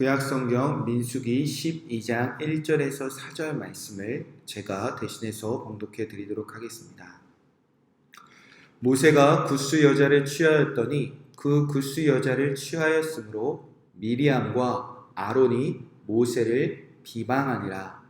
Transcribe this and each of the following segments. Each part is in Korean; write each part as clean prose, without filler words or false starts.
구약성경 민수기 12장 1절에서 4절 말씀을 제가 대신해서 봉독해 드리도록 하겠습니다. 모세가 굿수 여자를 취하였더니 그 굿수 여자를 취하였으므로 미리암과 아론이 모세를 비방하니라.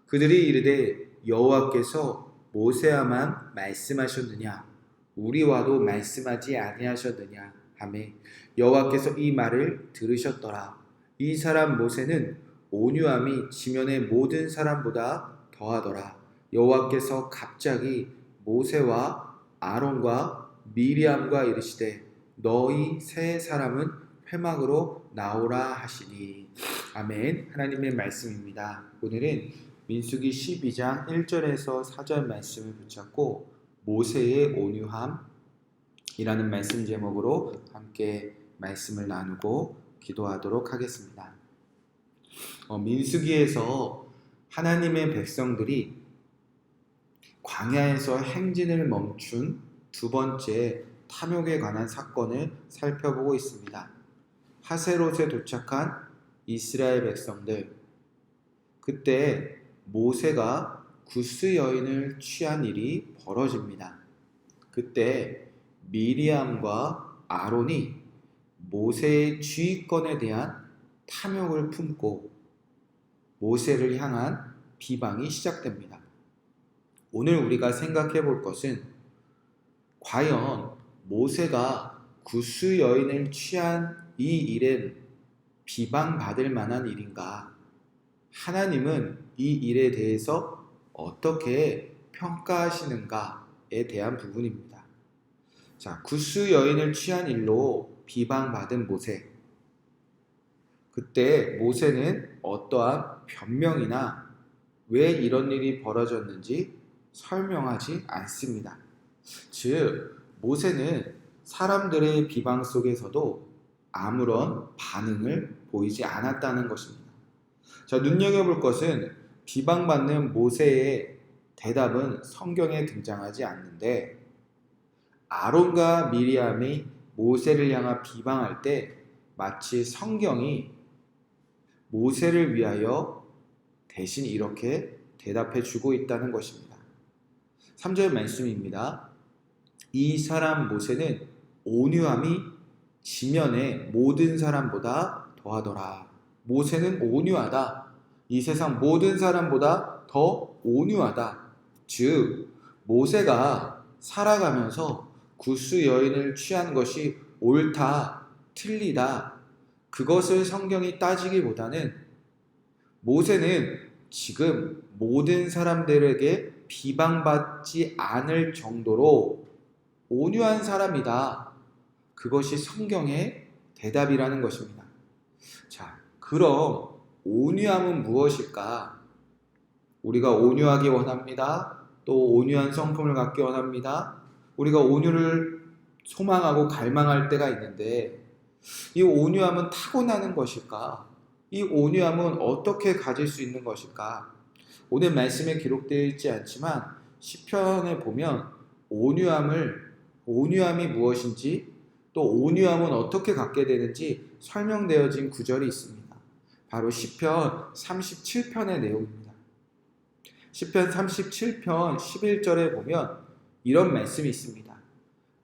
그들이 이르되 여호와께서 모세와만 말씀하셨느냐 우리와도 말씀하지 아니하셨느냐 하매 여호와께서 이 말을 들으셨더라. 이 사람 모세는 온유함이 지면의 모든 사람보다 더하더라. 여호와께서 갑자기 모세와 아론과 미리암과 이르시되 너희 세 사람은 회막으로 나오라 하시니. 아멘. 하나님의 말씀입니다. 오늘은 민수기 12장 1절에서 4절 말씀을 붙잡고 모세의 온유함이라는 말씀 제목으로 함께 말씀을 나누고 기도하도록 하겠습니다. 민수기에서 하나님의 백성들이 광야에서 행진을 멈춘 두 번째 탐욕에 관한 사건을 살펴보고 있습니다. 하세롯에 도착한 이스라엘 백성들, 그때 모세가 굿스 여인을 취한 일이 벌어집니다. 그때 미리암과 아론이 모세의 취권에 대한 탐욕을 품고 모세를 향한 비방이 시작됩니다. 오늘 우리가 생각해 볼 것은 과연 모세가 굿스 여인을 취한 이 일은 비방받을 만한 일인가? 하나님은 이 일에 대해서 어떻게 평가하시는가에 대한 부분입니다. 자, 굿스 여인을 취한 일로 비방받은 모세. 그때 모세는 어떠한 변명이나 왜 이런 일이 벌어졌는지 설명하지 않습니다. 즉, 모세는 사람들의 비방 속에서도 아무런 반응을 보이지 않았다는 것입니다. 자, 눈여겨볼 것은 비방받는 모세의 대답은 성경에 등장하지 않는데 아론과 미리암이 모세를 향한 비방할 때 마치 성경이 모세를 위하여 대신 이렇게 대답해 주고 있다는 것입니다. 3절 말씀입니다. 이 사람 모세는 온유함이 지면의 모든 사람보다 더하더라. 모세는 온유하다. 이 세상 모든 사람보다 더 온유하다. 즉, 모세가 살아가면서 굿스 여인을 취한 것이 옳다, 틀리다, 그것을 성경이 따지기보다는 모세는 지금 모든 사람들에게 비방받지 않을 정도로 온유한 사람이다. 그것이 성경의 대답이라는 것입니다. 자, 그럼 온유함은 무엇일까? 우리가 온유하기 원합니다. 또 온유한 성품을 갖기 원합니다. 우리가 온유를 소망하고 갈망할 때가 있는데 이 온유함은 타고나는 것일까? 이 온유함은 어떻게 가질 수 있는 것일까? 오늘 말씀에 기록되어 있지 않지만 시편에 보면 온유함이 무엇인지 또 온유함은 어떻게 갖게 되는지 설명되어진 구절이 있습니다. 바로 시편 37편의 내용입니다. 시편 37편 11절에 보면 이런 말씀이 있습니다.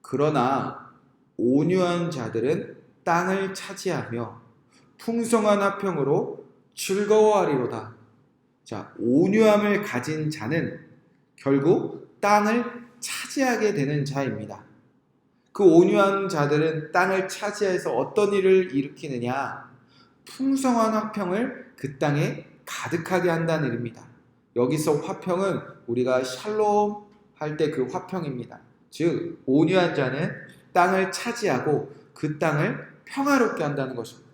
그러나 온유한 자들은 땅을 차지하며 풍성한 화평으로 즐거워하리로다. 자, 온유함을 가진 자는 결국 땅을 차지하게 되는 자입니다. 그 온유한 자들은 땅을 차지해서 어떤 일을 일으키느냐? 풍성한 화평을 그 땅에 가득하게 한다는 일입니다. 여기서 화평은 우리가 샬롬 할 때 그 화평입니다. 즉, 온유한 자는 땅을 차지하고 그 땅을 평화롭게 한다는 것입니다.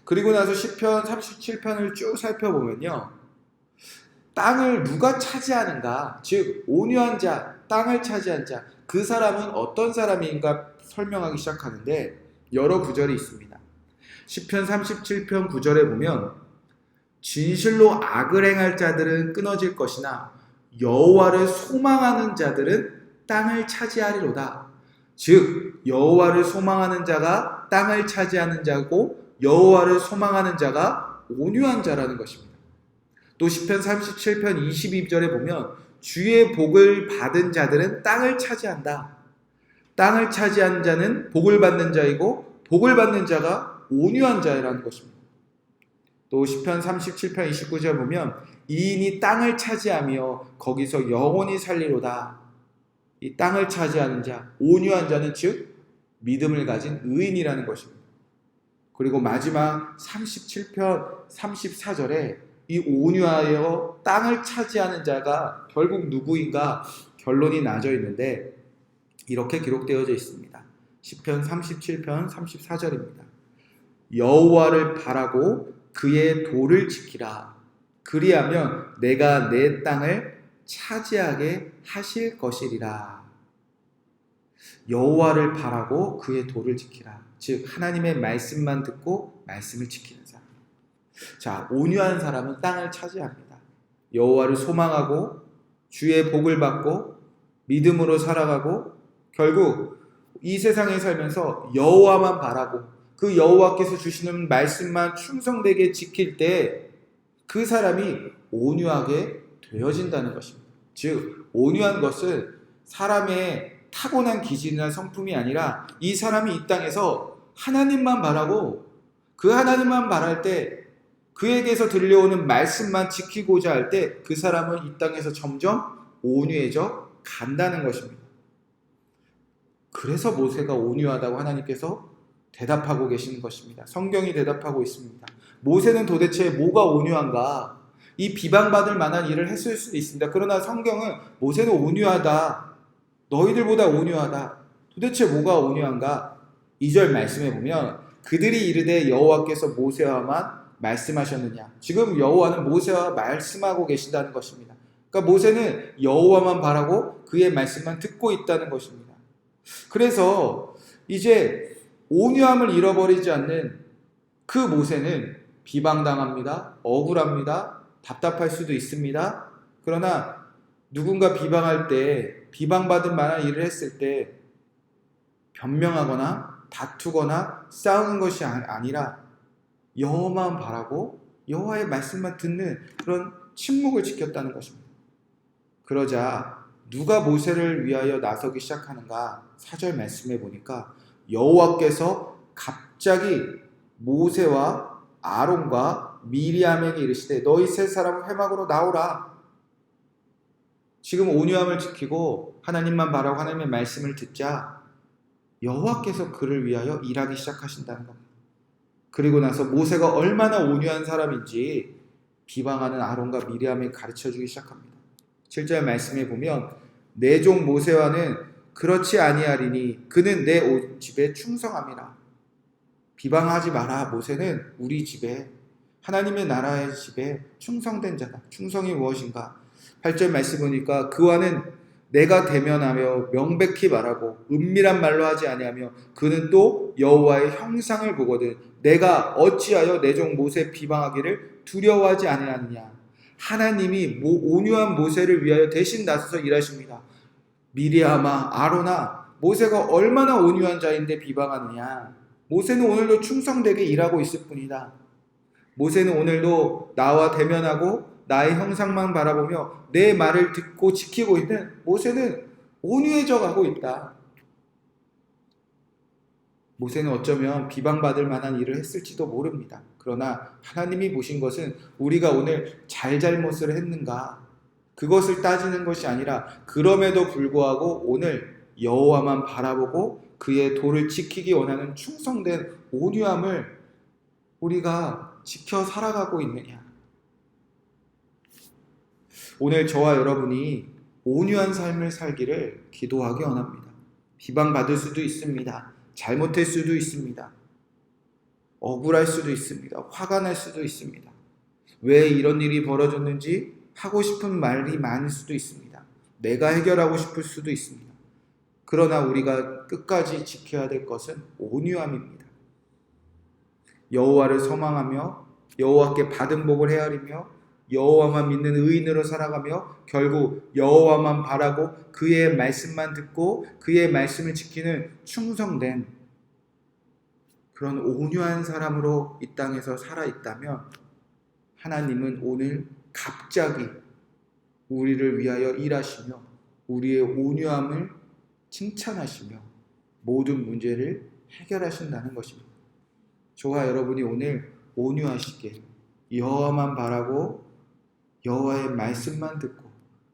그리고 나서 시편 37편을 쭉 살펴보면요, 땅을 누가 차지하는가? 즉, 온유한 자, 땅을 차지한 자, 그 사람은 어떤 사람인가 설명하기 시작하는데 여러 구절이 있습니다. 시편 37편 9절에 보면 진실로 악을 행할 자들은 끊어질 것이나 여호와를 소망하는 자들은 땅을 차지하리로다. 즉, 여호와를 소망하는 자가 땅을 차지하는 자고 여호와를 소망하는 자가 온유한 자라는 것입니다. 또 시편 37편 22절에 보면 주의 복을 받은 자들은 땅을 차지한다. 땅을 차지한 자는 복을 받는 자이고 복을 받는 자가 온유한 자라는 것입니다. 또 시편 37편 29절 보면 이인이 땅을 차지하며 거기서 영원히 살리로다. 이 땅을 차지하는 자, 온유한 자는 즉 믿음을 가진 의인이라는 것입니다. 그리고 마지막 37편 34절에 이 온유하여 땅을 차지하는 자가 결국 누구인가 결론이 나져 있는데 이렇게 기록되어져 있습니다. 시편 37편 34절입니다. 여호와를 바라고 그의 도를 지키라. 그리하면 내가 내 땅을 차지하게 하실 것이리라. 여호와를 바라고 그의 도를 지키라. 즉 하나님의 말씀만 듣고 말씀을 지키는 사람. 자, 온유한 사람은 땅을 차지합니다. 여호와를 소망하고 주의 복을 받고 믿음으로 살아가고 결국 이 세상에 살면서 여호와만 바라고 그 여호와께서 주시는 말씀만 충성되게 지킬 때 그 사람이 온유하게 되어진다는 것입니다. 즉 온유한 것은 사람의 타고난 기질이나 성품이 아니라 이 사람이 이 땅에서 하나님만 바라고 그 하나님만 바랄 때 그에게서 들려오는 말씀만 지키고자 할 때 그 사람은 이 땅에서 점점 온유해져 간다는 것입니다. 그래서 모세가 온유하다고 하나님께서 대답하고 계시는 것입니다. 성경이 대답하고 있습니다. 모세는 도대체 뭐가 온유한가? 이 비방받을 만한 일을 했을 수도 있습니다. 그러나 성경은 모세는 온유하다. 너희들보다 온유하다. 도대체 뭐가 온유한가? 2절 말씀에 보면 그들이 이르되 여호와께서 모세와만 말씀하셨느냐. 지금 여호와는 모세와 말씀하고 계신다는 것입니다. 그러니까 모세는 여호와만 바라고 그의 말씀만 듣고 있다는 것입니다. 그래서 이제 온유함을 잃어버리지 않는 그 모세는 비방당합니다. 억울합니다. 답답할 수도 있습니다. 그러나 누군가 비방할 때 비방받을 만한 일을 했을 때 변명하거나 다투거나 싸우는 것이 아니라 여호와만 바라고 여호와의 말씀만 듣는 그런 침묵을 지켰다는 것입니다. 그러자 누가 모세를 위하여 나서기 시작하는가? 4절 말씀해 보니까 여호와께서 갑자기 모세와 아론과 미리암에게 이르시되 너희 세 사람은 회막으로 나오라. 지금 온유함을 지키고 하나님만 바라고 하나님의 말씀을 듣자 여호와께서 그를 위하여 일하기 시작하신다는 겁니다. 그리고 나서 모세가 얼마나 온유한 사람인지 비방하는 아론과 미리암에 가르쳐주기 시작합니다. 7절 말씀에 보면 내 종 모세와는 그렇지 아니하리니 그는 내 집에 충성함이라. 비방하지 마라. 모세는 우리 집에 하나님의 나라의 집에 충성된 자다. 충성이 무엇인가? 8절 말씀 보니까 그와는 내가 대면하며 명백히 말하고 은밀한 말로 하지 아니하며 그는 또 여호와의 형상을 보거든 내가 어찌하여 내 종 모세 비방하기를 두려워하지 아니하느냐. 하나님이 온유한 모세를 위하여 대신 나서서 일하십니다. 미리암아 아론아 모세가 얼마나 온유한 자인데 비방하느냐. 모세는 오늘도 충성되게 일하고 있을 뿐이다. 모세는 오늘도 나와 대면하고 나의 형상만 바라보며 내 말을 듣고 지키고 있는 모세는 온유해져 가고 있다. 모세는 어쩌면 비방받을 만한 일을 했을지도 모릅니다. 그러나 하나님이 보신 것은 우리가 오늘 잘못을 했는가 그것을 따지는 것이 아니라 그럼에도 불구하고 오늘 여호와만 바라보고 그의 도를 지키기 원하는 충성된 온유함을 우리가 지켜 살아가고 있느냐. 오늘 저와 여러분이 온유한 삶을 살기를 기도하기 원합니다. 비방받을 수도 있습니다. 잘못할 수도 있습니다. 억울할 수도 있습니다. 화가 날 수도 있습니다. 왜 이런 일이 벌어졌는지 하고 싶은 말이 많을 수도 있습니다. 내가 해결하고 싶을 수도 있습니다. 그러나 우리가 끝까지 지켜야 될 것은 온유함입니다. 여호와를 소망하며 여호와께 받은 복을 헤아리며 여호와만 믿는 의인으로 살아가며 결국 여호와만 바라고 그의 말씀만 듣고 그의 말씀을 지키는 충성된 그런 온유한 사람으로 이 땅에서 살아있다면 하나님은 오늘 갑자기 우리를 위하여 일하시며 우리의 온유함을 칭찬하시며 모든 문제를 해결하신다는 것입니다. 저와 여러분이 오늘 온유하시게 여호와만 바라고 여호와의 말씀만 듣고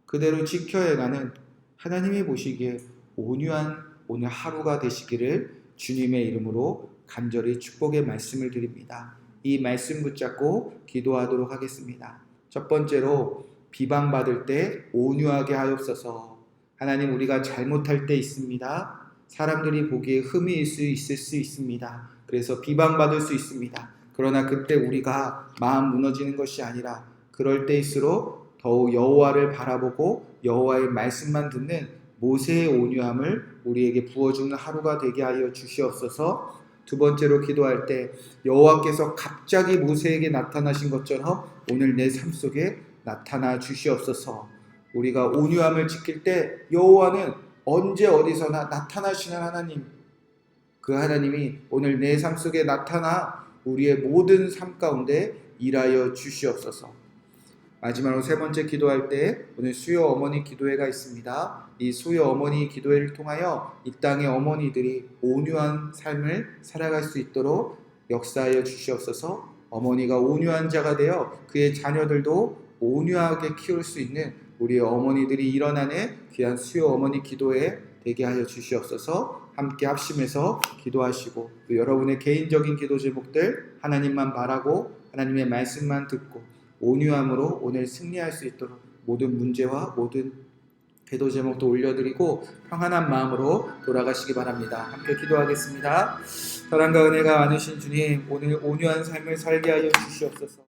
그대로 지켜야가는 하나님이 보시기에 온유한 오늘 하루가 되시기를 주님의 이름으로 간절히 축복의 말씀을 드립니다. 이 말씀 붙잡고 기도하도록 하겠습니다. 첫 번째로 비방받을 때 온유하게 하옵소서. 하나님, 우리가 잘못할 때 있습니다. 사람들이 보기에 흠이 있을 수 있습니다. 그래서 비방받을 수 있습니다. 그러나 그때 우리가 마음 무너지는 것이 아니라 그럴 때일수록 더욱 여호와를 바라보고 여호와의 말씀만 듣는 모세의 온유함을 우리에게 부어주는 하루가 되게 하여 주시옵소서. 두 번째로 기도할 때 여호와께서 갑자기 모세에게 나타나신 것처럼 오늘 내 삶 속에 나타나 주시옵소서. 우리가 온유함을 지킬 때 여호와는 언제 어디서나 나타나시는 하나님, 그 하나님이 오늘 내 삶 속에 나타나 우리의 모든 삶 가운데 일하여 주시옵소서. 마지막으로 세 번째 기도할 때 오늘 수요 어머니 기도회가 있습니다. 이 수요 어머니 기도회를 통하여 이 땅의 어머니들이 온유한 삶을 살아갈 수 있도록 역사하여 주시옵소서. 어머니가 온유한 자가 되어 그의 자녀들도 온유하게 키울 수 있는 우리 어머니들이 일어나는 귀한 수요 어머니 기도회 되게 하여 주시옵소서. 함께 합심해서 기도하시고 또 여러분의 개인적인 기도 제목들 하나님만 바라고 하나님의 말씀만 듣고 온유함으로 오늘 승리할 수 있도록 모든 문제와 모든 기도 제목도 올려드리고 평안한 마음으로 돌아가시기 바랍니다. 함께 기도하겠습니다. 사랑과 은혜가 많으신 주님, 오늘 온유한 삶을 살게 하여 주시옵소서.